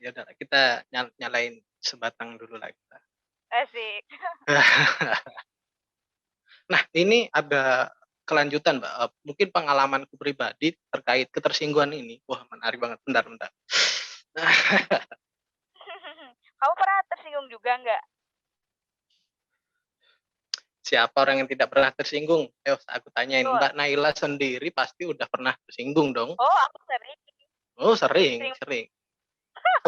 ya udah kita nyalain sebatang dulu lah kita. Asik. Nah, ini ada kelanjutan, Mbak, mungkin pengalamanku pribadi terkait ketersinggungan ini. Wah, menarik banget, bentar bentar. Kamu pernah tersinggung juga nggak? Siapa orang yang tidak pernah tersinggung? Ayo aku tanyain, Betul. Mbak Naila sendiri pasti udah pernah tersinggung dong? Oh, aku sering Oh, sering sering sering.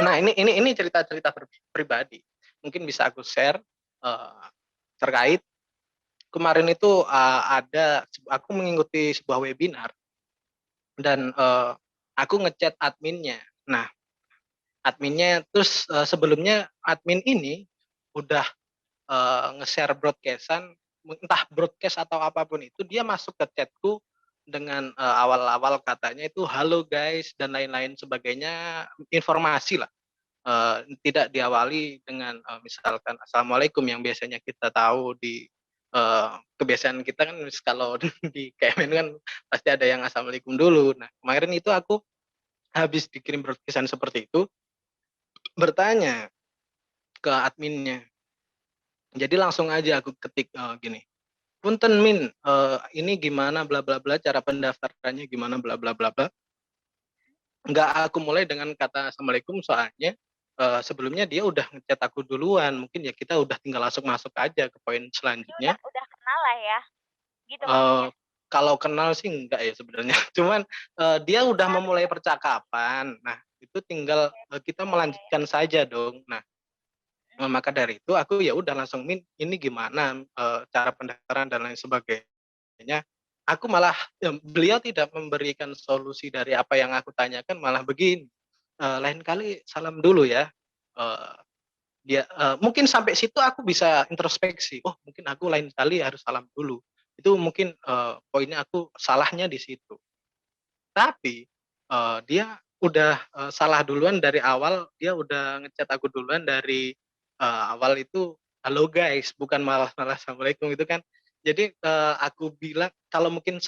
Nah, ini cerita-cerita pribadi. Mungkin bisa aku share, terkait kemarin itu, aku mengikuti sebuah webinar dan, aku ngechat adminnya. Nah, adminnya terus, sebelumnya admin ini udah, nge-share broadcast-an, entah broadcast atau apapun itu, dia masuk ke chatku dengan, awal-awal katanya itu, "Halo guys," dan lain-lain sebagainya, informasi lah. Tidak diawali dengan, misalkan assalamualaikum yang biasanya kita tahu di, kebiasaan kita kan kalau di KMN kan pasti ada yang assalamualaikum dulu. Nah, kemarin itu aku habis dikirim broadcast seperti itu, bertanya ke adminnya. Jadi langsung aja aku ketik, gini, "Punten Min, ini gimana bla bla bla, cara pendaftarannya gimana bla bla bla bla." Nggak aku mulai dengan kata assalamualaikum soalnya, sebelumnya dia udah nge aku duluan, mungkin ya kita udah tinggal langsung masuk aja ke poin jadi selanjutnya. udah kenal lah ya, gitu eee, maksudnya? Kalau kenal sih enggak ya sebenarnya, cuman, dia udah Kan memulai percakapan. Nah, itu tinggal, kita oke. melanjutkan saja dong. Nah, maka dari itu aku ya udah langsung, "Min, ini gimana, cara pendaftaran dan lain sebagainya." Aku malah, beliau tidak memberikan solusi dari apa yang aku tanyakan, malah begini, "Lain kali salam dulu ya." Eee, mungkin sampai situ aku bisa introspeksi, "Oh, mungkin aku lain kali harus salam dulu." Itu mungkin, poinnya aku salahnya di situ. Tapi, dia udah, salah duluan dari awal, dia udah nge aku duluan dari, awal itu, "Halo guys," bukan malah malah assalamualaikum itu kan. Jadi, aku bilang kalau mungkin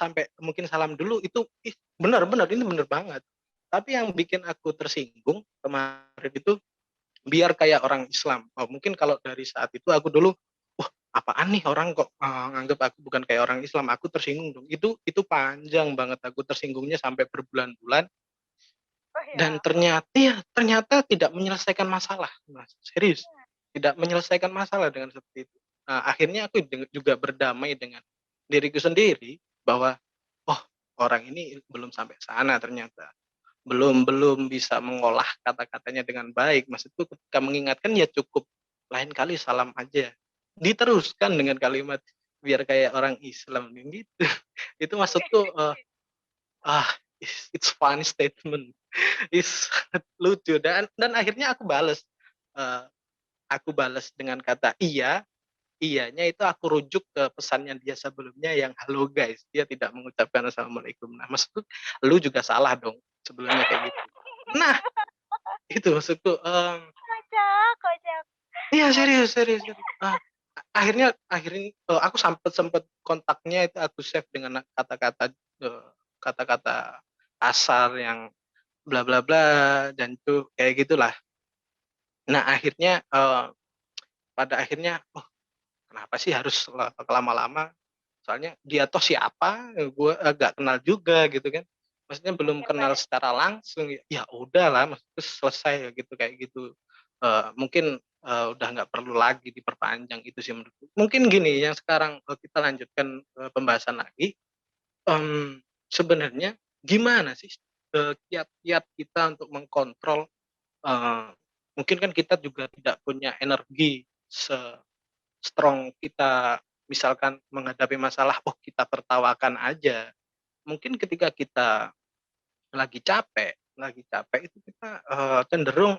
salam dulu itu, ih, bener bener, ini bener banget. Tapi yang bikin aku tersinggung kemarin itu, biar kayak orang Islam. Oh, mungkin kalau dari saat itu aku dulu, "Wah, apaan nih orang kok, nganggep aku bukan kayak orang Islam," aku tersinggung dong. Itu panjang banget aku tersinggungnya sampai berbulan-bulan Oh dan ya? ternyata tidak menyelesaikan masalah, Mas, serius. Tidak menyelesaikan masalah dengan seperti itu. Nah, akhirnya aku juga berdamai dengan diriku sendiri bahwa, "Oh, orang ini belum sampai sana ternyata." Belum belum bisa mengolah kata-katanya dengan baik, maksudku ketika mengingatkan ya cukup, lain kali salam aja. Diteruskan dengan kalimat, biar kayak orang Islam gitu. Itu maksudku, ah, it's funny statement, is lucu dan akhirnya eee, aku bales dengan kata iya, iyanya itu aku rujuk ke pesannya dia sebelumnya yang, "Halo guys," dia tidak mengucapkan assalamualaikum. Nah, maksudku, lu juga salah dong sebelumnya kayak gitu. Nah, itu maksudku, Kocak kocak. iya, serius Aduh. serius serius, akhirnya akhirnya, aku sempet kontaknya itu aku save dengan kata-kata, kata-kata kasar yang bla bla bla dan itu kayak gitulah. Nah, akhirnya, pada akhirnya, "Oh, kenapa sih harus lama-lama, soalnya dia toh siapa, gue, nggak kenal juga," gitu kan. Maksudnya belum Mungkin kenal pada secara langsung, ya udahlah maksudku selesai gitu, kayak gitu. Mungkin, udah nggak perlu lagi diperpanjang, itu sih menurutku. Mungkin gini yang sekarang, kita lanjutkan, pembahasan lagi, sebenarnya gimana sih, kiat-kiat kita untuk mengkontrol, eee, mungkin kan kita juga tidak punya energi strong kita misalkan menghadapi masalah, oh kita tertawakan aja. Mungkin ketika kita lagi capek itu kita, cenderung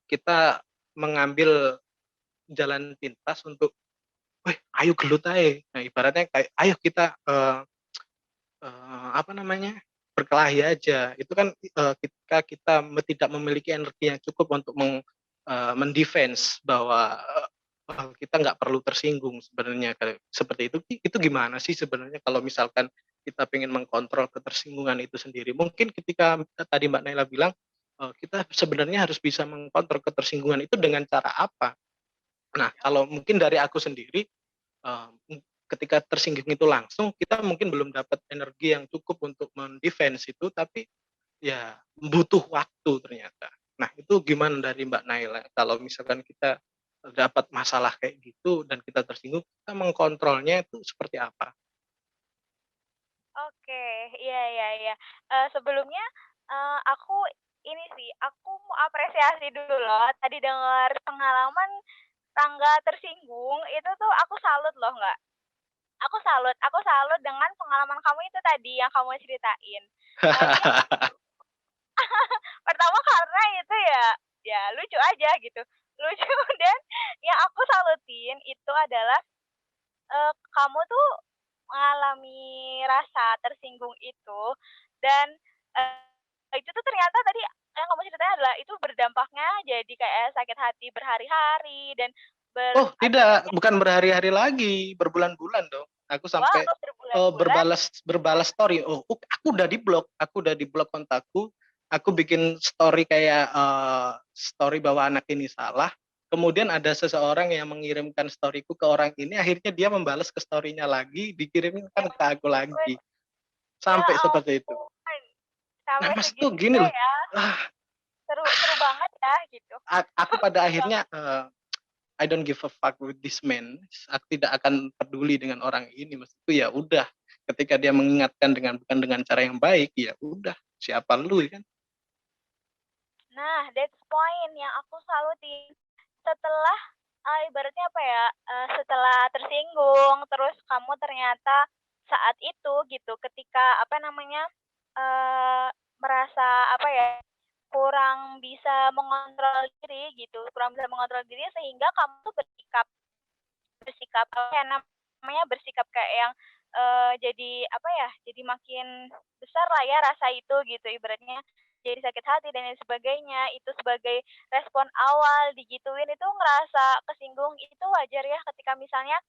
kita mengambil jalan pintas untuk, "Weh, ayo gelut ae." Nah, ibaratnya kayak, "Ayo kita, apa namanya, berkelahi aja." Itu kan, ketika kita tidak memiliki energi yang cukup untuk bahwa, kita nggak perlu tersinggung sebenarnya kayak seperti itu gimana sih sebenarnya kalau misalkan kita pengen mengkontrol ketersinggungan itu sendiri? Mungkin ketika tadi Mbak Naila bilang, kita sebenarnya harus bisa mengkontrol ketersinggungan itu dengan cara apa. Nah, kalau mungkin dari aku sendiri, ketika tersinggung itu langsung, kita mungkin belum dapat energi yang cukup untuk mendefense itu, tapi ya butuh waktu ternyata. Nah, itu gimana dari Mbak Naila, kalau misalkan kita dapat masalah kayak gitu dan kita tersinggung, kita mengkontrolnya itu seperti apa? Oke, iya iya iya. Sebelumnya, aku ini sih, aku mau apresiasi dulu loh, tadi dengar pengalaman tangga tersinggung, itu tuh aku salut loh, Nggak. Aku salut dengan pengalaman kamu itu tadi yang kamu ceritain. Soalnya pertama karena itu ya lucu aja gitu, lucu dan yang aku salutin itu adalah, kamu tuh mengalami rasa tersinggung itu dan, itu tuh ternyata tadi yang kamu ceritain adalah itu berdampaknya jadi kayak sakit hati berhari-hari dan Oh tidak, akibatnya bukan berhari-hari lagi, berbulan-bulan dong. Aku wow sampai, berbulan-bulan berbalas berbalas story, aku udah di-blok kontakku, aku bikin story kayak, story bahwa anak ini salah, kemudian ada seseorang yang mengirimkan story-ku ke orang ini, akhirnya dia membalas ke story-nya lagi, dikirimkan ke aku wed lagi, ya sampai seperti itu. ampun, Nah sampai maksudku gini segitunya loh, ya, ah, seru seru banget ya gitu. aku pada Seru akhirnya, banget. I don't give a fuck with this man. Aku tidak akan peduli dengan orang ini. Maksudku ya udah, ketika dia mengingatkan bukan dengan cara yang baik, ya udah, siapa lu ya kan? Nah, that's point yang aku salutin. Setelah, ibaratnya apa ya, setelah tersinggung, terus kamu ternyata saat itu gitu, ketika apa namanya, eee, merasa apa ya, kurang bisa mengontrol diri gitu, kurang bisa mengontrol diri sehingga kamu tuh bersikap bersikap apa ya namanya, bersikap kayak yang, jadi apa ya, jadi makin besar lah ya rasa itu gitu ibaratnya, jadi sakit hati dan lain sebagainya. Itu sebagai respon awal digituin itu ngerasa kesinggung itu wajar ya ketika misalnya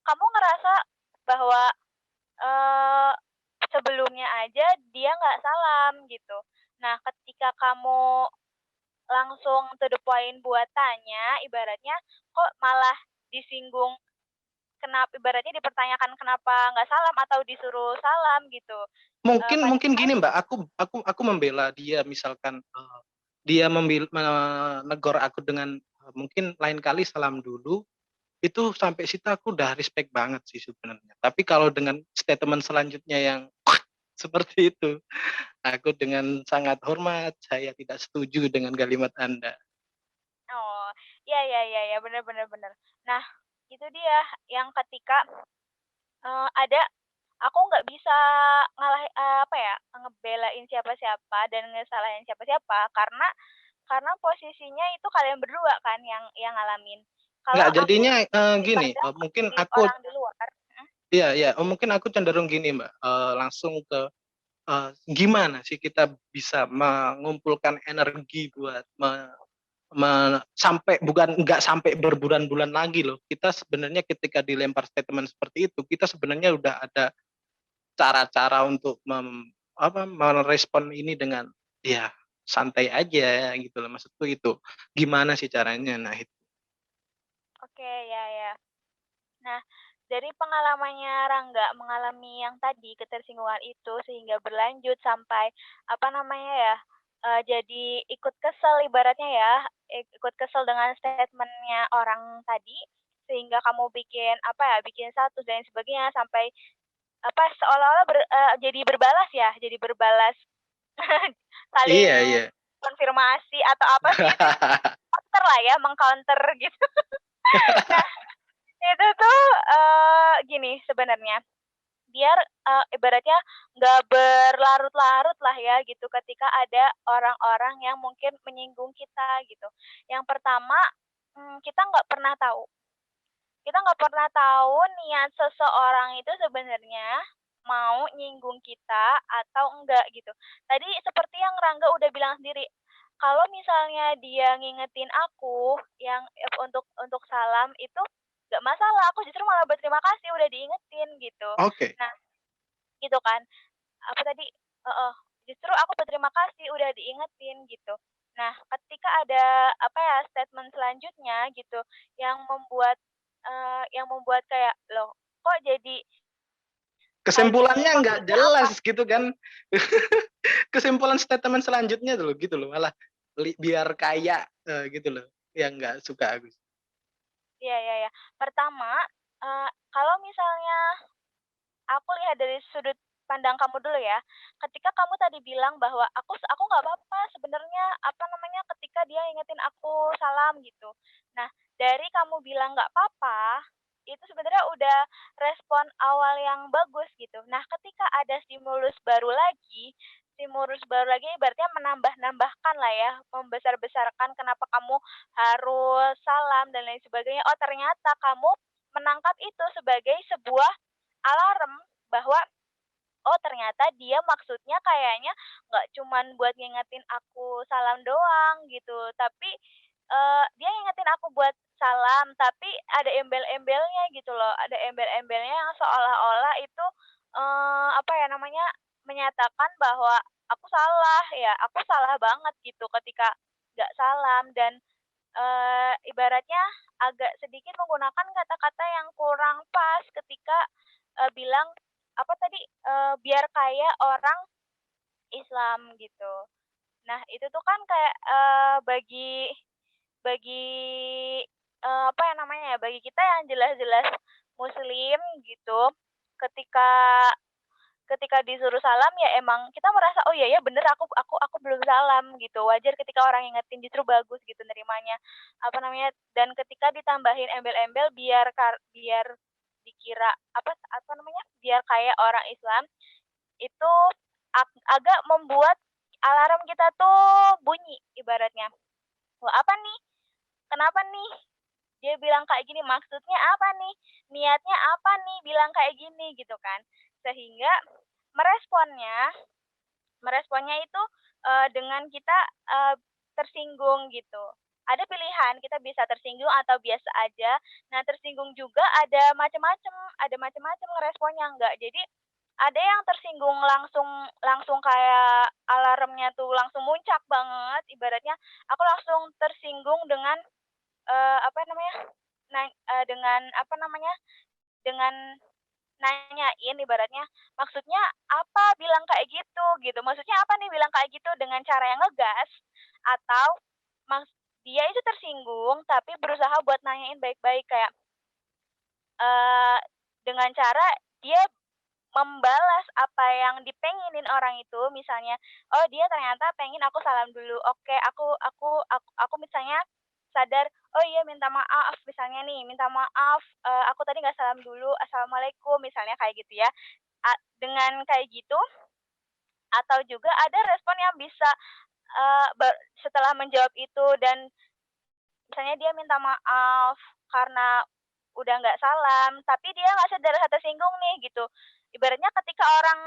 kamu ngerasa bahwa, eee, sebelumnya aja dia nggak salam gitu. Nah ketika kamu langsung to the point buat tanya, ibaratnya kok malah disinggung. Kenapa ibaratnya dipertanyakan kenapa nggak salam atau disuruh salam gitu, Mungkin mungkin padahal gini Mbak, aku membela dia misalkan, dia menegur aku dengan, mungkin lain kali salam dulu, itu sampai situ aku udah respect banget sih sebenarnya. Tapi kalau dengan statement selanjutnya yang seperti itu, aku dengan sangat hormat, saya tidak setuju dengan kalimat Anda. oh, iya iya iya iya, bener bener bener. Nah, itu dia yang ketika, ada aku nggak bisa apa ya, ngebelain siapa-siapa dan ngesalahin siapa-siapa karena posisinya itu kalian berdua kan yang ngalamin. Kalau Nggak, aku jadinya, gini, dipandang mungkin dari aku orang di luar iya iya, mungkin aku cenderung gini Mbak, langsung ke, gimana sih kita bisa mengumpulkan energi buat sampai bukan nggak sampai berbulan-bulan lagi loh. Kita sebenarnya ketika dilempar statement seperti itu, kita sebenarnya udah ada cara-cara untuk merespon ini dengan, ya santai aja gitu loh, maksudku itu. Gimana sih caranya? Nah itu. oke, ya ya. Nah, dari pengalamannya Rangga mengalami yang tadi, ketersinggungan itu sehingga berlanjut sampai, apa namanya ya, jadi ikut kesel ibaratnya ya, ikut kesel dengan statement-nya orang tadi, sehingga kamu bikin, apa ya, bikin status dan lain sebagainya sampai, apa, seolah-olah jadi berbalas ya, jadi berbalas saling Iya iya. konfirmasi atau apa sih itu, counter lah ya, meng-counter gitu. Nah, itu tuh, gini sebenarnya, biar, ibaratnya nggak berlarut-larut lah ya gitu ketika ada orang-orang yang mungkin menyinggung kita gitu. Yang pertama, kita nggak pernah tahu niat seseorang itu sebenarnya mau nyinggung kita atau enggak gitu. Tadi seperti yang Rangga udah bilang sendiri, kalau misalnya dia ngingetin aku yang untuk salam itu nggak masalah, aku justru malah berterima kasih udah diingetin gitu. Oke. Nah, gitu kan, apa tadi heeh, justru aku berterima kasih udah diingetin gitu. Nah, ketika ada, apa ya, statement selanjutnya gitu yang membuat kayak, "Loh, kok jadi kayak gini? Kesimpulannya nggak Maksudnya apa?" jelas gitu kan. Kesimpulan statement selanjutnya tuh gitu loh, malah biar kaya, gitu loh, yang nggak suka aku. Iya iya iya. Pertama, kalau misalnya aku lihat dari sudut pandang kamu dulu ya. Ketika kamu tadi bilang bahwa aku nggak apa-apa sebenarnya, apa namanya, ketika dia ingetin aku salam gitu. Nah, dari kamu bilang nggak apa-apa, itu sebenarnya udah respon awal yang bagus gitu. Nah, ketika ada stimulus baru lagi ibaratnya menambah-nambahkan lah ya, membesar-besarkan kenapa kamu harus salam dan lain sebagainya. Oh, ternyata kamu menangkap itu sebagai sebuah alarm bahwa, oh ternyata dia maksudnya kayaknya nggak cuman buat ngingetin aku salam doang gitu, tapi, dia ngingetin aku buat salam, tapi ada embel-embelnya gitu loh, ada embel-embelnya yang seolah-olah itu, apa ya namanya, menyatakan bahwa aku salah banget gitu ketika nggak salam dan, ibaratnya agak sedikit menggunakan kata-kata yang kurang pas ketika, bilang apa tadi, biar kaya orang Islam gitu. Nah itu tuh kan kayak, bagi bagi, apa ya namanya ya, bagi kita yang jelas-jelas muslim gitu, ketika ketika disuruh salam ya emang kita merasa, "Oh iya ya bener aku belum salam," gitu. Wajar ketika orang ingetin justru bagus gitu nerimanya. Apa namanya, dan ketika ditambahin embel-embel biar dikira apa namanya, biar kayak orang Islam, itu agak membuat alarm kita tuh bunyi ibaratnya. "Wah apa nih? Kenapa nih? Dia bilang kayak gini, maksudnya apa nih? Niatnya apa nih bilang kayak gini?" Gitu kan. Sehingga meresponnya meresponnya itu, dengan kita, eee, tersinggung gitu. Ada pilihan, kita bisa tersinggung atau biasa aja. Nah, tersinggung juga ada macem-macem ngeresponnya, enggak. Jadi, ada yang tersinggung langsung langsung kayak alarmnya tuh langsung muncak banget, ibaratnya aku langsung tersinggung dengan, apa namanya, dengan apa namanya, dengan nanyain ibaratnya, "Maksudnya apa bilang kayak gitu?" Gitu. "Maksudnya apa nih bilang kayak gitu?" Dengan cara yang ngegas atau mas dia itu tersinggung tapi berusaha buat nanyain baik-baik kayak, eee, dengan cara dia membalas apa yang dipengenin orang itu, misalnya, oh dia ternyata pengen aku salam dulu, oke aku misalnya sadar, oh iya minta maaf, misalnya nih, minta maaf, aku tadi nggak salam dulu, assalamualaikum, misalnya kayak gitu ya. Dengan kayak gitu, atau juga ada respon yang bisa, setelah menjawab itu dan misalnya dia minta maaf karena udah nggak salam, tapi dia nggak sadar rasa tersinggung nih gitu. Ibaratnya ketika orang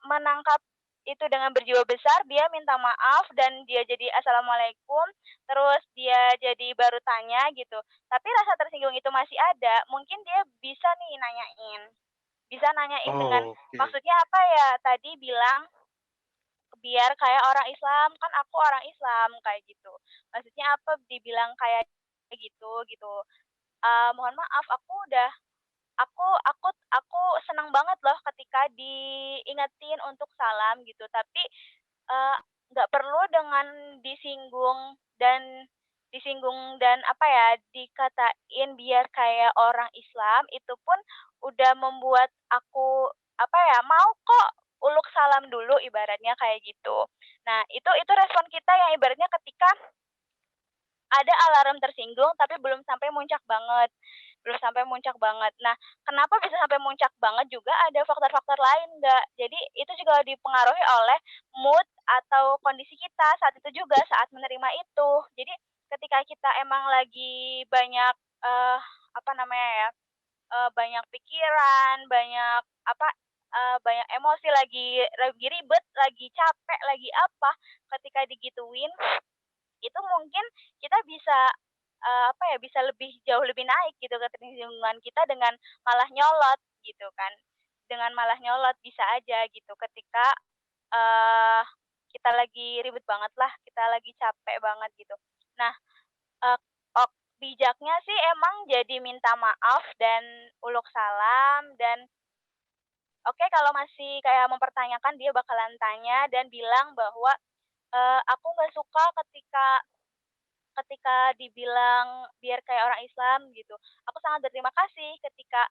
menangkap itu dengan berjiwa besar, dia minta maaf dan dia jadi assalamualaikum, terus dia jadi baru tanya gitu. Tapi rasa tersinggung itu masih ada, mungkin dia bisa nanyain dengan Oke. maksudnya apa ya tadi bilang biar kayak orang Islam, kan aku orang Islam kayak gitu. Maksudnya apa dibilang kayak gitu gitu. Mohon maaf aku senang banget loh ketika diingetin untuk salam gitu, tapi, eee, nggak perlu dengan disinggung dan apa ya, dikatain biar kayak orang Islam, itu pun udah membuat aku apa ya, mau kok uluk salam dulu ibaratnya kayak gitu. Nah itu respon kita yang ibaratnya ketika ada alarm tersinggung, tapi belum sampai muncak banget. Nah, kenapa bisa sampai muncak banget juga ada faktor-faktor lain, Nggak. Jadi itu juga dipengaruhi oleh mood atau kondisi kita saat itu juga, saat menerima itu. Jadi ketika kita emang lagi banyak, apa namanya ya, banyak pikiran, banyak emosi, lagi ribet, lagi capek, lagi apa, ketika digituin itu mungkin kita bisa, apa ya, bisa jauh lebih naik gitu ketersinggungan kita dengan malah nyolot gitu kan. Dengan malah nyolot bisa aja gitu ketika, eee, kita lagi ribet banget lah, kita lagi capek banget gitu. Nah, eee, bijaknya sih emang jadi minta maaf dan uluk salam dan oke kalau masih kayak mempertanyakan dia bakalan tanya dan bilang bahwa, "Aku nggak suka ketika ketika dibilang biar kayak orang Islam gitu. Aku sangat berterima kasih ketika,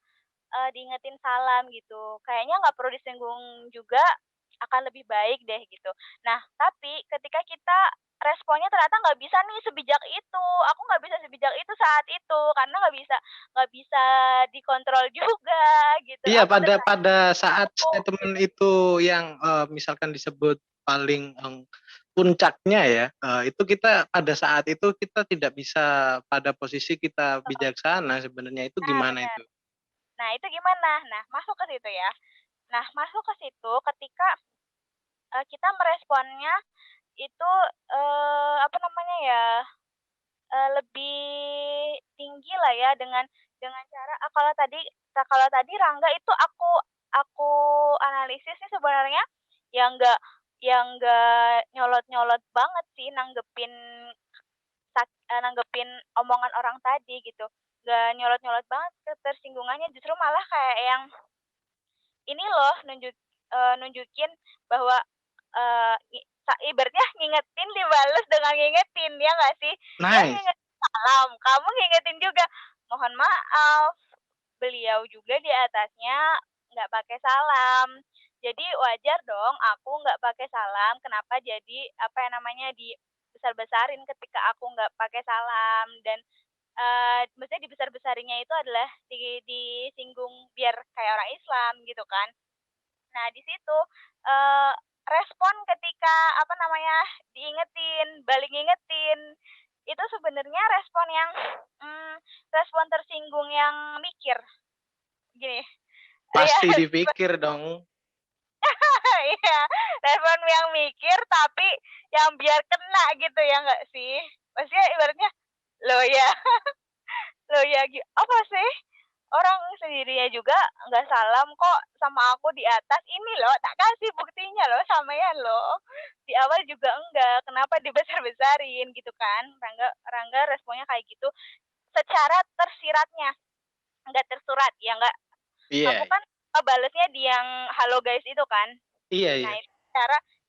diingetin salam gitu. Kayaknya nggak perlu disinggung juga, akan lebih baik deh gitu. Nah, tapi ketika kita responnya ternyata nggak bisa nih sebijak itu, aku nggak bisa sebijak itu saat itu, karena nggak bisa dikontrol juga gitu. Iya, Aku pada tertanya pada saat aku statement gitu. itu yang, misalkan disebut paling, puncaknya ya, itu kita pada saat itu kita tidak bisa pada posisi kita bijaksana sebenarnya, itu Nah, gimana bener. itu? Nah, itu gimana? Nah, masuk ke situ ya. Nah, masuk ke situ ketika, kita meresponnya itu, apa namanya ya, lebih tinggi lah ya dengan cara kalau tadi Rangga itu aku analisis sih sebenarnya yang nggak nyolot-nyolot banget sih nanggepin omongan orang tadi gitu, nggak nyolot-nyolot banget ketersinggungannya, justru malah kayak yang ini loh nunjukin bahwa, ibaratnya ngingetin dibales dengan ngingetin, ya nggak sih? Dia Nice, ngingetin salam, kamu ngingetin juga, "Mohon maaf, beliau juga di atasnya nggak pakai salam. Jadi wajar dong aku nggak pakai salam, kenapa jadi, apa ya namanya, dibesar-besarin ketika aku nggak pakai salam dan, maksudnya dibesar-besarinya itu adalah disinggung biar kayak orang Islam gitu kan. Nah, di situ, eee, respon ketika, apa namanya, balik ngingetin, itu sebenarnya mmm, respon tersinggung yang mikir, gini, iya, pasti dipikir dong. iya, respon yang mikir tapi yang biar kena gitu ya nggak sih? Maksudnya ibaratnya, "Loh ya loh ya apa sih? Orang sendirinya juga nggak salam kok sama aku di atas, ini loh tak kasih buktinya loh sampean loh. Di awal juga enggak, kenapa dibesar-besarin?" Gitu kan. Rangga Rangga responnya kayak gitu, secara tersiratnya, enggak tersurat, ya enggak kamu Iya, kan, balesnya di yang "Halo guys" itu kan. iya, Nah iya. itu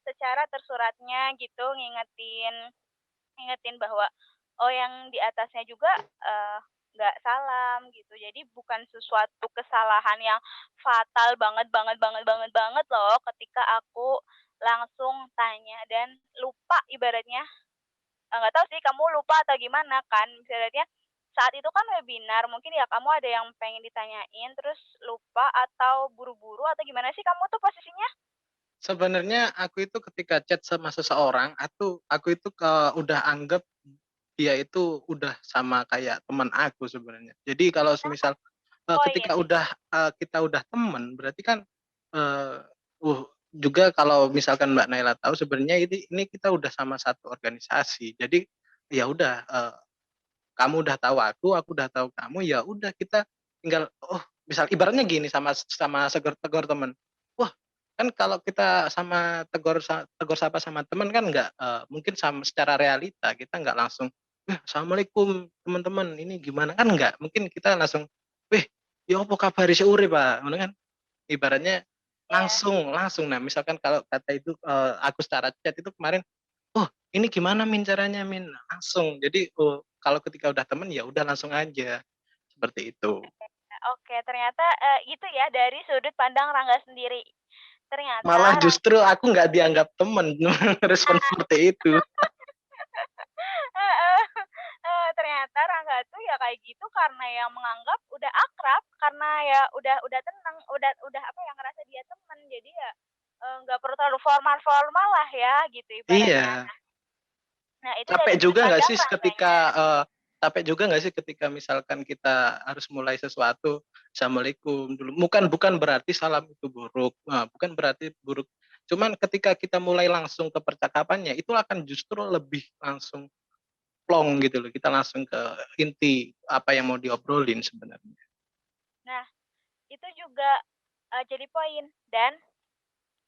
secara tersuratnya gitu ngingetin ngingetin bahwa, oh yang di atasnya juga, nggak salam gitu. Jadi bukan sesuatu kesalahan yang fatal banget banget banget banget banget loh ketika aku langsung tanya dan lupa ibaratnya, nggak tahu sih kamu lupa atau gimana kan, ibaratnya saat itu kan webinar mungkin ya kamu ada yang pengen ditanyain terus lupa atau buru-buru atau gimana sih kamu tuh posisinya? Sebenarnya aku itu ketika chat sama seseorang, aku itu udah anggap dia itu udah sama kayak teman aku sebenarnya. Jadi kalau semisal, Poin. ketika kita udah teman, berarti kan, eee, juga kalau misalkan Mbak Naila tahu sebenarnya ini kita udah sama satu organisasi. Jadi, ya udah, kamu udah tahu aku udah tahu kamu, ya udah kita tinggal misal ibaratnya gini sama sama tegur teman. Wah, kan kalau kita sama tegur sapa sama teman kan nggak, mungkin sama secara realita kita nggak langsung, "Assalamualaikum teman-teman, ini gimana?" Kan nggak, mungkin kita langsung, "Weh, ya apa kabar sore Pak?" Ngono kan. Ibaratnya Iya. langsung langsung. Nah, misalkan kalau kata itu, aku secara chat itu kemarin, "Oh, ini gimana Min caranya Min?" Langsung. Jadi, kalau ketika udah temen, ya udah langsung aja, seperti itu. Oke, ternyata, itu ya dari sudut pandang Rangga sendiri. Ternyata Malah justru aku nggak dianggap temen, respon Rangga seperti itu. heeh, ternyata Rangga tuh ya kayak gitu karena yang menganggap udah akrab, karena ya udah tenang, udah apa ya, ngerasa dia temen, jadi ya, nggak perlu terlalu formal-formal lah ya gitu ibaratnya. Iya. Nah itu dari Capek sudut juga nggak pandang sih Rangganya. capek juga nggak sih ketika misalkan kita harus mulai sesuatu, "Assalamualaikum" dulu, bukan bukan berarti salam itu buruk, bukan berarti buruk, cuman ketika kita mulai langsung ke percakapannya, itu akan justru lebih langsung plong gitu loh, kita langsung ke inti apa yang mau diobrolin sebenarnya. Nah, itu juga, jadi poin dan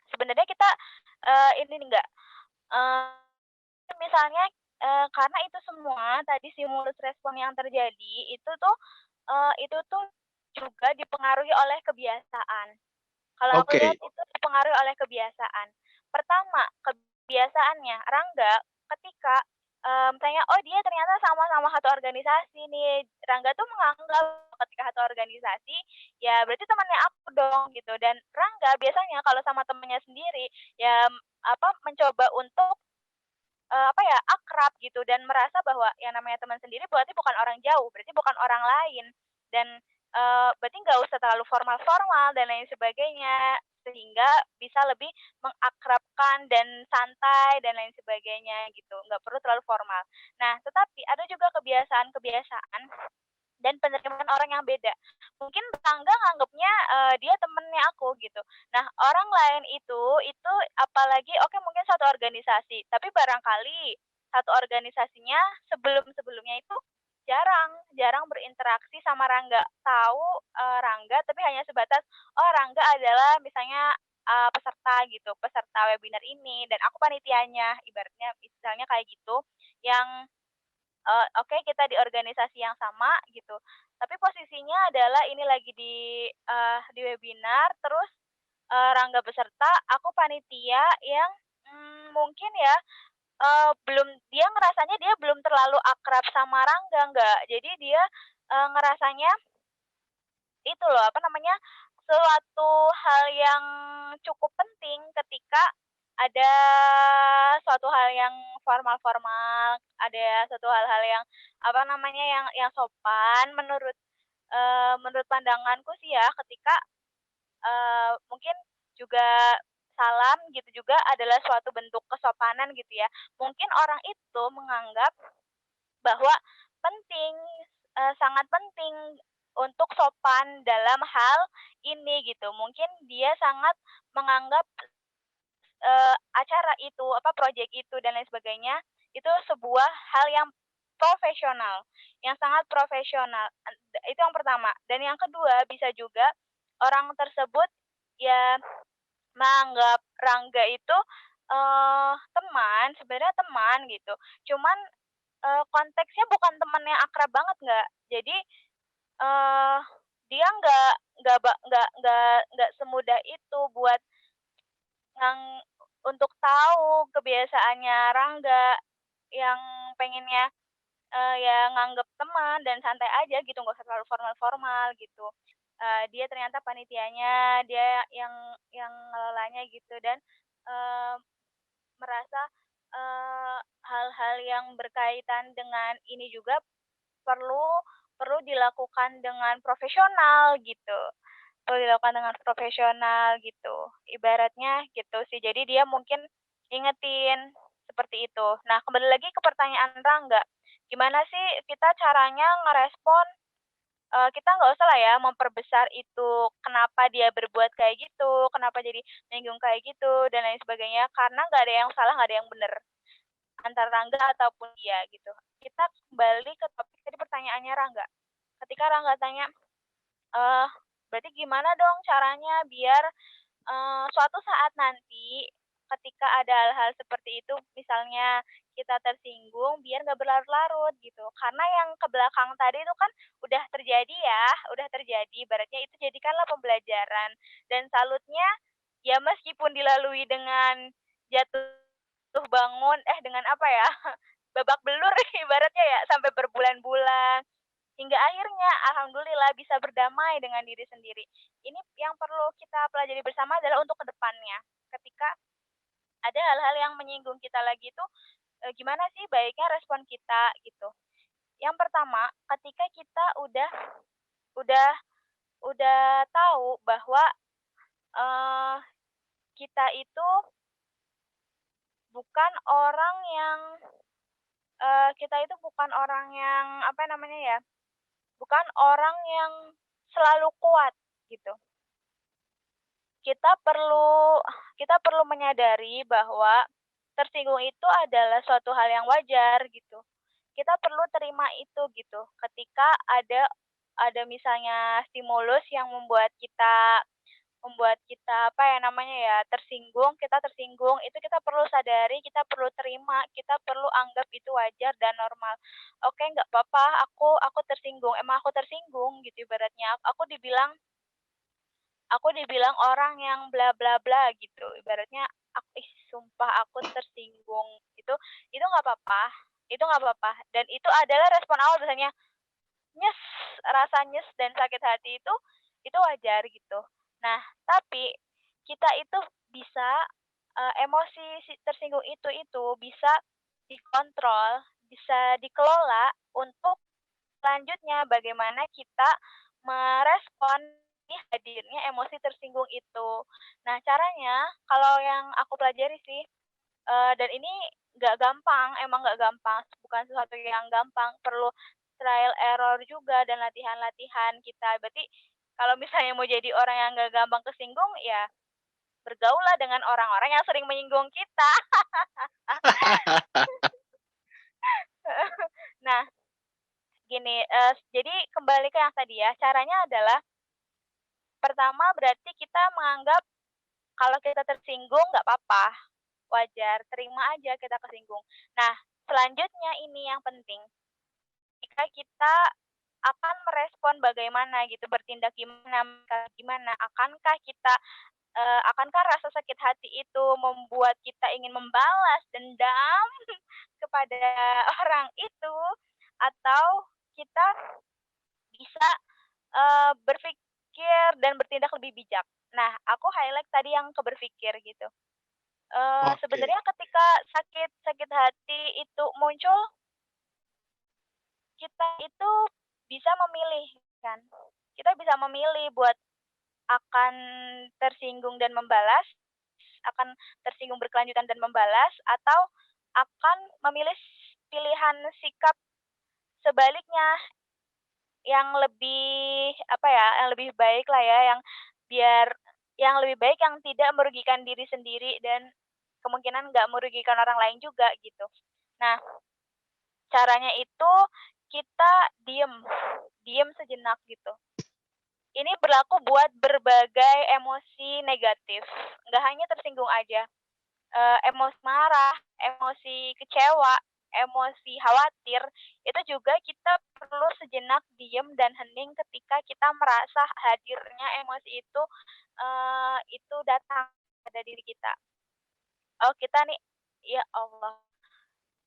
sebenarnya kita, ini enggak Misalnya, karena itu semua tadi stimulus respon yang terjadi itu tuh juga dipengaruhi oleh kebiasaan. Kalau aku Oke. lihat itu dipengaruhi oleh kebiasaan. Pertama, kebiasaannya Rangga ketika, misalnya, oh dia ternyata sama-sama satu organisasi nih, Rangga tuh menganggap ketika satu organisasi, ya berarti temannya aku dong gitu, dan Rangga biasanya kalau sama temennya sendiri, ya, mencoba untuk akrab gitu dan merasa bahwa yang namanya teman sendiri berarti bukan orang jauh, berarti bukan orang lain dan, berarti nggak usah terlalu formal-formal dan lain sebagainya, sehingga bisa lebih mengakrabkan dan santai dan lain sebagainya gitu, nggak perlu terlalu formal. Nah, tetapi ada juga kebiasaan-kebiasaan dan penerimaan orang yang beda. Mungkin tetangga nganggepnya, dia temennya aku gitu. Nah, orang lain itu apalagi oke mungkin satu organisasi, tapi barangkali satu organisasinya sebelum-sebelumnya itu jarang berinteraksi sama Rangga. Tahu, Rangga tapi hanya sebatas, oh Rangga adalah misalnya, peserta gitu, peserta webinar ini dan aku panitianya, ibaratnya misalnya kayak gitu, yang oke kita di organisasi yang sama gitu, tapi posisinya adalah ini lagi di webinar terus, Rangga peserta, aku panitia yang, mungkin ya, dia ngerasanya dia belum terlalu akrab sama Rangga, enggak. Jadi dia, ngerasanya itu loh, suatu hal yang cukup penting ketika ada suatu hal yang formal-formal, ada suatu hal-hal yang, yang sopan menurut pandanganku sih ya ketika, mungkin juga salam gitu juga adalah suatu bentuk kesopanan gitu ya. Mungkin orang itu menganggap bahwa penting, sangat penting untuk sopan dalam hal ini gitu. Mungkin dia sangat menganggap, acara itu, project itu dan lain sebagainya, itu sebuah hal yang profesional, yang sangat profesional. Itu yang pertama. Dan yang kedua, bisa juga orang tersebut ya menganggap Rangga itu, sebenarnya teman gitu. Cuman, konteksnya bukan teman yang akrab banget, nggak. Jadi, eee, dia nggak semudah itu buat ngang untuk tahu kebiasaannya Rangga yang pengennya, ya nganggep teman dan santai aja gitu, nggak usah terlalu formal-formal gitu. Dia ternyata panitianya, dia yang ngelolanya gitu dan, eee, merasa, hal-hal yang berkaitan dengan ini juga perlu perlu dilakukan dengan profesional gitu. Perlu dilakukan dengan profesional gitu, ibaratnya gitu sih. Jadi dia mungkin ingetin, seperti itu. Nah, kembali lagi ke pertanyaan Rangga, gimana sih kita caranya ngerespon, kita nggak usah lah ya memperbesar itu, kenapa dia berbuat kayak gitu, kenapa jadi menyinggung kayak gitu, dan lain sebagainya, karena nggak ada yang salah, nggak ada yang bener, antara Rangga ataupun dia gitu. Kita kembali ke topik tadi pertanyaannya Rangga. Ketika Rangga tanya, eee, berarti gimana dong caranya biar, suatu saat nanti ketika ada hal-hal seperti itu, misalnya kita tersinggung, biar nggak berlarut-larut gitu. Karena yang ke belakang tadi itu kan udah terjadi ya, udah terjadi, ibaratnya itu jadikanlah pembelajaran. Dan salutnya, ya meskipun dilalui dengan jatuh bangun dengan babak belur ibaratnya ya, sampai berbulan-bulan. Hingga akhirnya alhamdulillah bisa berdamai dengan diri sendiri. Ini yang perlu kita pelajari bersama adalah untuk kedepannya. Ketika ada hal-hal yang menyinggung kita lagi itu, gimana sih baiknya respon kita gitu. Yang pertama, ketika kita udah udah tahu bahwa, eee, kita itu bukan orang yang, kita itu bukan orang yang bukan orang yang selalu kuat gitu. Kita perlu kita perlu menyadari bahwa tersinggung itu adalah suatu hal yang wajar gitu. Kita perlu terima itu gitu. Ketika ada misalnya stimulus yang membuat kita membuat kita, apa ya namanya ya, kita tersinggung, itu kita perlu sadari, kita perlu terima, kita perlu anggap itu wajar dan normal. Oke, nggak apa-apa, aku tersinggung, emang aku tersinggung gitu ibaratnya, aku dibilang orang yang bla bla bla gitu, ibaratnya sumpah aku tersinggung, itu nggak apa-apa, dan itu adalah respon awal biasanya, nyes, rasa nyes dan sakit hati itu wajar gitu. Nah, tapi kita itu bisa, emosi tersinggung itu bisa dikontrol, bisa dikelola untuk selanjutnya bagaimana kita merespon hadirnya emosi tersinggung itu. Nah, caranya kalau yang aku pelajari sih, dan ini nggak gampang, emang nggak gampang, bukan sesuatu yang gampang, perlu trial error juga dan latihan-latihan kita. Berarti kalau misalnya mau jadi orang yang nggak gampang kesinggung, ya bergaullah dengan orang-orang yang sering menyinggung kita. Nah, gini, jadi kembali ke yang tadi ya, caranya adalah pertama berarti kita menganggap kalau kita tersinggung nggak apa-apa, wajar, terima aja kita kesinggung. Nah, selanjutnya ini yang penting, jika kita akan merespon bagaimana gitu, bertindak gimana, akankah rasa sakit hati itu membuat kita ingin membalas dendam kepada orang itu, atau kita bisa, berpikir dan bertindak lebih bijak. Nah, aku highlight tadi yang berpikir gitu. Oke. Sebenarnya ketika sakit sakit hati itu muncul, kita itu bisa memilih kan. Kita bisa memilih buat akan tersinggung dan membalas, akan tersinggung berkelanjutan dan membalas, atau akan memilih pilihan sikap sebaliknya yang lebih, apa ya, yang lebih baik lah ya, biar yang lebih baik yang tidak merugikan diri sendiri dan kemungkinan nggak merugikan orang lain juga gitu. Nah, caranya itu kita diem, diem sejenak gitu. Ini berlaku buat berbagai emosi negatif, nggak hanya tersinggung aja. Emosi marah, emosi kecewa, emosi khawatir, itu juga kita perlu sejenak diem dan hening ketika kita merasa hadirnya emosi itu datang pada diri kita. Oh, kita nih, ya Allah,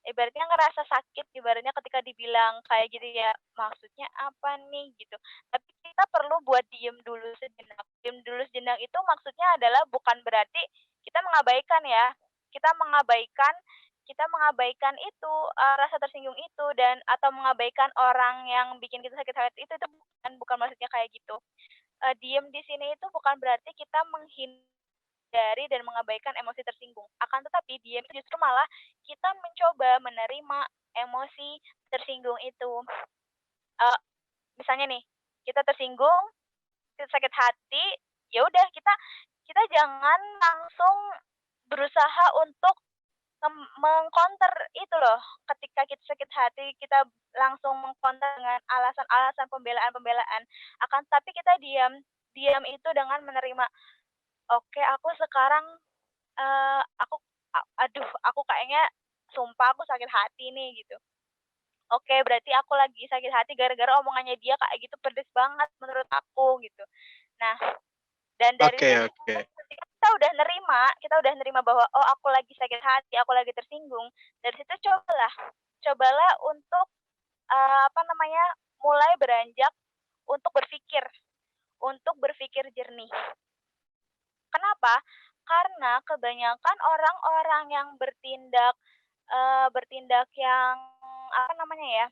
ibaratnya ngerasa sakit, ibaratnya ketika dibilang kayak gitu ya, maksudnya apa nih gitu. Tapi kita perlu buat diem dulu sejenak. Diem dulu sejenak itu maksudnya adalah bukan berarti kita mengabaikan ya. Kita mengabaikan kita mengabaikan itu, rasa tersinggung itu dan atau mengabaikan orang yang bikin kita sakit hati itu bukan maksudnya kayak gitu. Diem di sini itu bukan berarti kita menghindari dan mengabaikan emosi tersinggung. Akan tetapi diam itu justru malah kita mencoba menerima emosi tersinggung itu. Eee, Misalnya nih, kita tersinggung, kita sakit hati, ya udah kita jangan langsung berusaha untuk meng-counter itu loh, ketika kita sakit hati, kita langsung meng-counter dengan alasan-alasan pembelaan-pembelaan. Akan tetapi kita diam, diam itu dengan menerima, "Oke, aku sekarang, aku aduh, aku kayaknya sumpah aku sakit hati nih," gitu. "Oke, berarti aku lagi sakit hati gara-gara omongannya dia kayak gitu pedes banget menurut aku," gitu. Nah, dan dari Oke situ oke. ketika kita udah nerima bahwa, "Oh, aku lagi sakit hati, aku lagi tersinggung." Dari situ cobalah untuk, apa namanya, mulai beranjak untuk berpikir jernih. Kenapa? Karena kebanyakan orang-orang yang bertindak yang, apa namanya ya,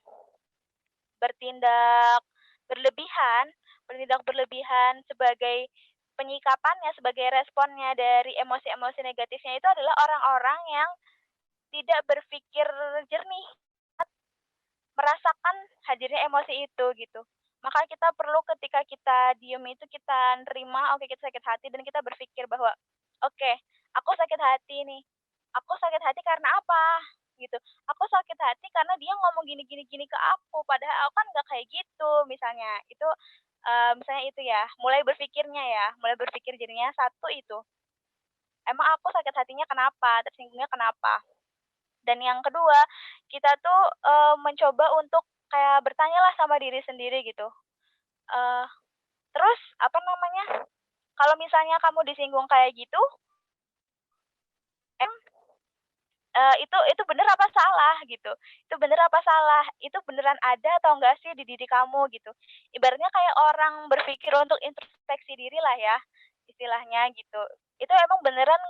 bertindak berlebihan bertindak berlebihan sebagai penyikapannya, sebagai responnya dari emosi-emosi negatifnya itu adalah orang-orang yang tidak berpikir jernih, merasakan hadirnya emosi itu, gitu. Maka kita perlu ketika kita diem itu kita nerima, oke kita sakit hati dan kita berpikir bahwa, "Oke, aku sakit hati nih. Aku sakit hati karena apa?" Gitu. "Aku sakit hati karena dia ngomong gini gini gini ke aku, padahal aku kan nggak kayak gitu," misalnya. misalnya itu ya, mulai berpikir jadinya satu itu, emang aku sakit hatinya kenapa, tersinggungnya kenapa. Dan yang kedua, kita tuh, mencoba untuk kayak bertanyalah sama diri sendiri gitu, eee, terus apa namanya, kalau misalnya kamu disinggung kayak gitu, em itu bener apa salah gitu, itu bener apa salah, itu beneran ada atau enggak sih di diri kamu gitu. Ibaratnya kayak orang berpikir untuk introspeksi diri lah ya, istilahnya gitu. Itu emang beneran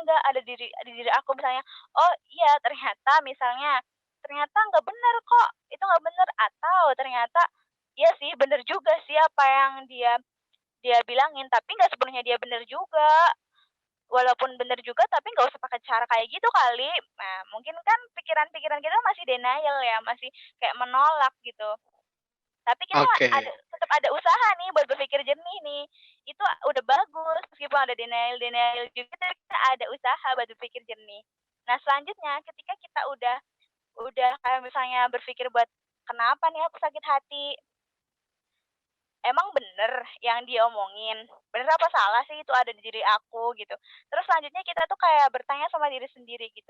nggak ada di diri aku misalnya, oh iya ternyata misalnya, ternyata nggak bener kok, itu nggak bener, atau ternyata, iya sih bener juga sih apa yang dia dia bilangin, tapi nggak sepenuhnya dia bener juga. Walaupun bener juga, tapi nggak usah pakai cara kayak gitu kali. Nah, mungkin kan pikiran-pikiran kita masih denial ya, masih kayak menolak gitu. Tapi kita Oke. tetap ada usaha nih buat berpikir jernih nih. Itu udah bagus, meskipun ada denial-denial juga, tapi kita ada usaha buat berpikir jernih. Nah, selanjutnya ketika kita udah kayak misalnya berpikir buat, "Kenapa nih aku sakit hati? Emang bener yang dia omongin? Bener apa salah sih itu ada di diri aku?" Gitu. Terus selanjutnya kita tuh kayak bertanya sama diri sendiri gitu,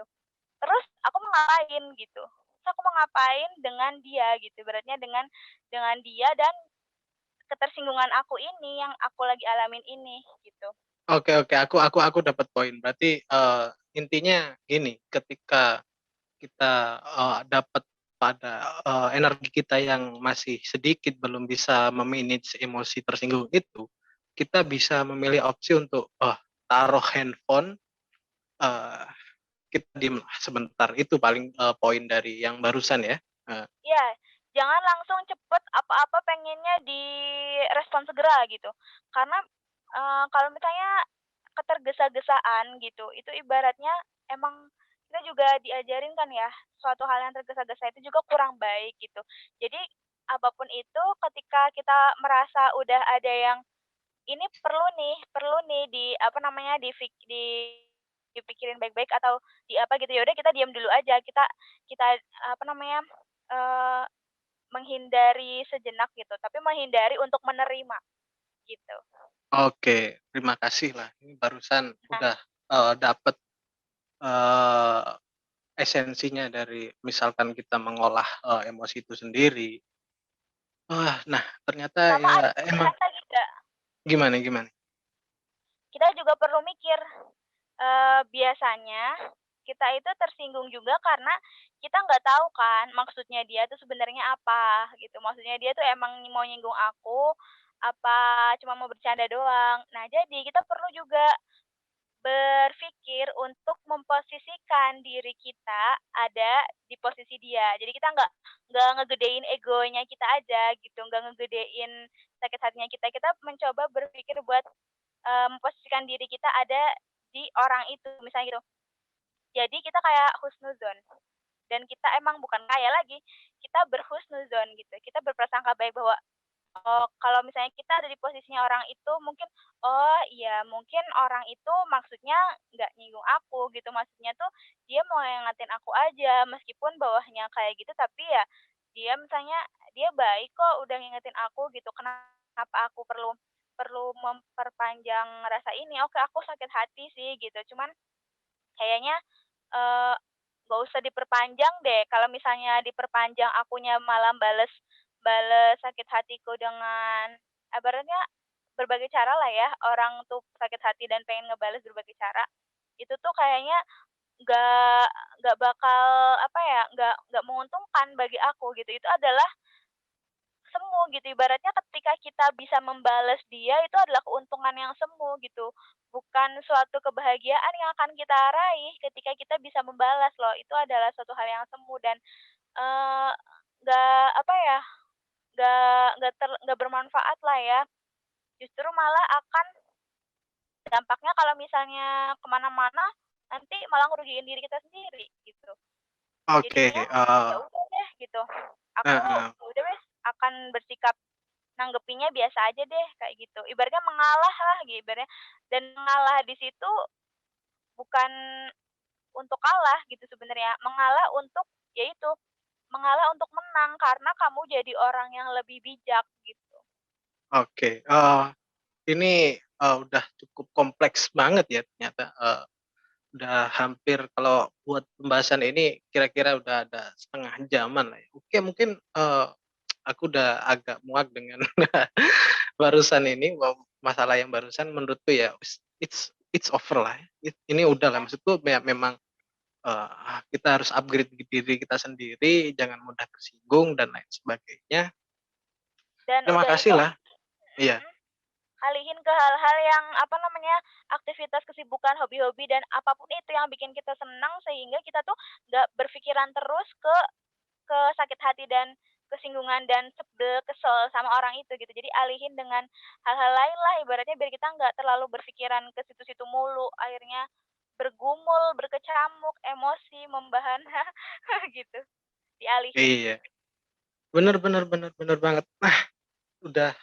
"Terus aku mau ngapain?" Gitu. "Terus aku mau ngapain dengan dia?" Gitu, ibaratnya dengan dia dan ketersinggungan aku ini, yang aku lagi alamin ini, gitu. Oke, oke, aku dapat poin. Berarti, intinya gini, ketika kita, dapat pada, energi kita yang masih sedikit belum bisa me-manage emosi tersinggung itu, kita bisa memilih opsi untuk, taruh handphone, eee, kita diemlah sebentar. Itu paling, poin dari yang barusan ya? Eee, Iya, jangan langsung cepet apa-apa pengennya direspon segera gitu. Karena, kalau misalnya ketergesa-gesaan gitu, itu ibaratnya emang kita juga diajarin kan ya, suatu hal yang tergesa-gesa itu juga kurang baik gitu. Jadi, apapun itu ketika kita merasa udah ada yang, ini perlu nih di apa namanya, dipikirin baik-baik atau di apa gitu, ya udah kita diam dulu aja, kita kita apa namanya, eee menghindari sejenak gitu, tapi menghindari untuk menerima, gitu. oke, terima kasih lah. Ini barusan Nah, udah, dapet, eee, esensinya dari misalkan kita mengolah, emosi itu sendiri. Wah, nah ternyata sama ya ada emang tambahan lagi, Kak, gimana gimana? kita juga perlu mikir, biasanya kita itu tersinggung juga karena kita nggak tahu kan maksudnya dia tuh sebenarnya apa, gitu. Maksudnya dia tuh emang mau nyinggung aku, apa cuma mau bercanda doang. Nah, jadi kita perlu juga berpikir untuk memposisikan diri kita ada di posisi dia. Jadi kita nggak ngegedein egonya kita aja gitu, nggak ngegedein sakit hatinya kita. Kita mencoba berpikir buat, memposisikan diri kita ada di orang itu, misalnya gitu. Jadi kita kayak husnuzon, dan kita emang bukan kayak lagi, kita berhusnuzon gitu. Kita berprasangka baik bahwa, oh, kalau misalnya kita ada di posisinya orang itu mungkin, oh iya mungkin orang itu maksudnya nggak nyinggung aku gitu, maksudnya tuh dia mau ngingetin aku aja, meskipun bawahnya kayak gitu tapi ya dia misalnya dia baik kok udah ngingetin aku gitu, kenapa aku perlu perlu memperpanjang rasa ini, oke aku sakit hati sih gitu, cuman kayaknya, eee, nggak usah diperpanjang deh, kalau misalnya diperpanjang akunya malah bales bales sakit hatiku dengan ibaratnya berbagai cara lah ya, orang tuh sakit hati dan pengen ngebales berbagai cara, itu tuh kayaknya nggak nggak bakal, apa ya, nggak menguntungkan bagi aku gitu. Itu adalah semu gitu, ibaratnya ketika kita bisa membalas dia, itu adalah keuntungan yang semu gitu, bukan suatu kebahagiaan yang akan kita raih ketika kita bisa membalas loh, itu adalah suatu hal yang semu dan, eee, nggak apa ya, nggak bermanfaat lah ya, justru malah akan dampaknya kalau misalnya kemana-mana, nanti malah ngerugiin diri kita sendiri gitu. Oke, Jadinya, ya udah deh gitu, aku heeh, ya udah wes akan bersikap nanggepinnya biasa aja deh, kayak gitu. Ibaratnya mengalah lah, ibaratnya dan mengalah di situ bukan untuk kalah gitu sebenarnya, mengalah untuk ya itu, mengalah untuk menang karena kamu jadi orang yang lebih bijak gitu. Oke, ini, udah cukup kompleks banget ya ternyata, udah hampir kalau buat pembahasan ini kira-kira udah ada setengah jaman lah ya. Oke mungkin, aku udah agak muak dengan barusan ini, masalah yang barusan menurutku ya it's over lah ya. Ini udah lah maksudku memang, kita harus upgrade diri kita sendiri, jangan mudah tersinggung dan lain sebagainya. Dan Terima udah kasih itu lah. Iya. mhm, alihin ke hal-hal yang, apa namanya, aktivitas, kesibukan, hobi-hobi, dan apapun itu yang bikin kita senang sehingga kita tuh nggak berpikiran terus ke sakit hati dan kesinggungan dan sebel, kesel sama orang itu gitu. Jadi alihin dengan hal-hal lain lah ibaratnya biar kita nggak terlalu berpikiran ke situ-situ mulu, akhirnya bergumul, berkecamuk, emosi, membahana gitu, dialihin. Iya, bener bener bener bener banget. Nah, udah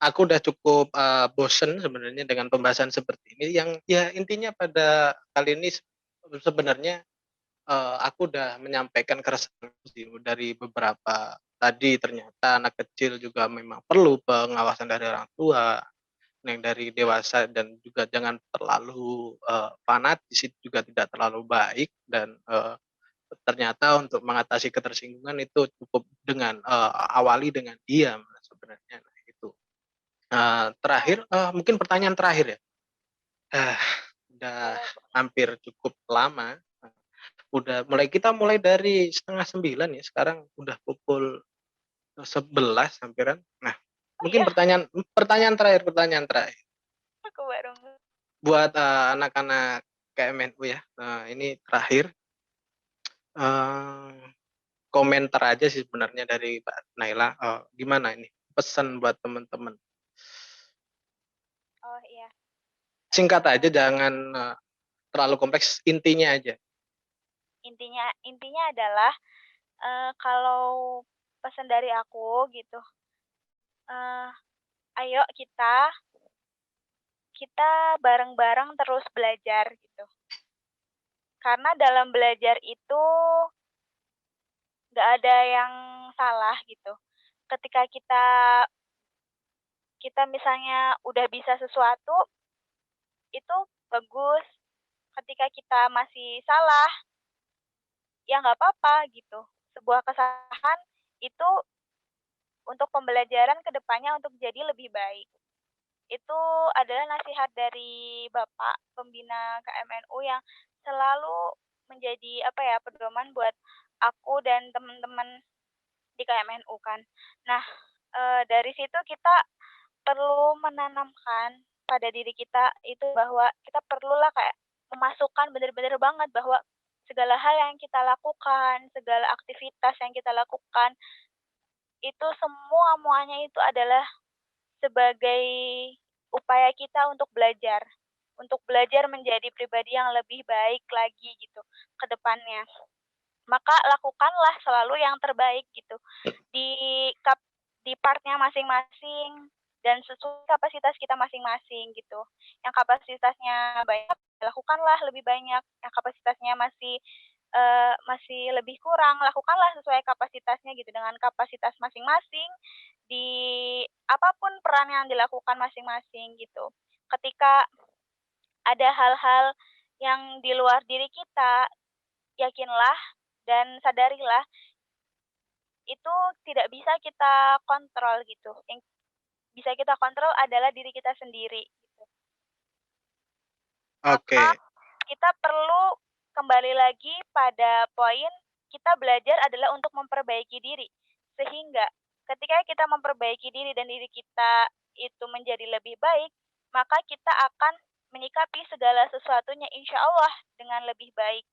aku udah cukup, bosen sebenarnya dengan pembahasan seperti ini yang ya intinya pada kali ini sebenarnya, aku udah menyampaikan keresahan sih dari beberapa tadi ternyata anak kecil juga memang perlu pengawasan dari orang tua, yang dari dewasa dan juga jangan terlalu, fanatis itu juga tidak terlalu baik dan, ternyata untuk mengatasi ketersinggungan itu cukup dengan, awali dengan diam sebenarnya, nah itu. Terakhir, mungkin pertanyaan terakhir ya, eh, udah Boleh. hampir cukup lama, kita mulai dari 8:30 ya, sekarang udah pukul, 11 hampiran. Nah, Oh mungkin iya? pertanyaan terakhir Aku baru buat, anak-anak KMNU ya, ini terakhir, eee, komentar aja sih sebenarnya dari Mbak Naila, gimana ini pesan buat teman-teman? oh iya, Singkat aja eee, jangan, terlalu kompleks, intinya aja. intinya intinya adalah, kalau pesan dari aku gitu, eee, ayo kita bareng-bareng terus belajar gitu. Karena dalam belajar itu nggak ada yang salah gitu. Ketika kita kita misalnya udah bisa sesuatu, itu bagus. Ketika kita masih salah, ya nggak apa-apa gitu. Sebuah kesalahan itu untuk pembelajaran ke depannya untuk jadi lebih baik. Itu adalah nasihat dari Bapak pembina KMNU yang selalu menjadi, apa ya, pedoman buat aku dan teman-teman di KMNU kan. Nah, dari situ kita perlu menanamkan pada diri kita itu bahwa kita perlulah kayak memasukkan bener-bener banget bahwa segala hal yang kita lakukan, segala aktivitas yang kita lakukan, itu semuanya itu adalah sebagai upaya kita untuk belajar menjadi pribadi yang lebih baik lagi gitu ke depannya. Maka lakukanlah selalu yang terbaik gitu di kap di partnya masing-masing dan sesuai kapasitas kita masing-masing gitu. Yang kapasitasnya banyak, lakukanlah lebih banyak, yang kapasitasnya masih lebih kurang, lakukanlah sesuai kapasitasnya gitu, dengan kapasitas masing-masing, di apapun peran yang dilakukan masing-masing gitu. Ketika ada hal-hal yang di luar diri kita, yakinlah dan sadarilah itu tidak bisa kita kontrol gitu, yang bisa kita kontrol adalah diri kita sendiri gitu. Maka Oke. kita perlu kembali lagi pada poin kita belajar adalah untuk memperbaiki diri. Sehingga ketika kita memperbaiki diri dan diri kita itu menjadi lebih baik, maka kita akan menyikapi segala sesuatunya insya Allah dengan lebih baik.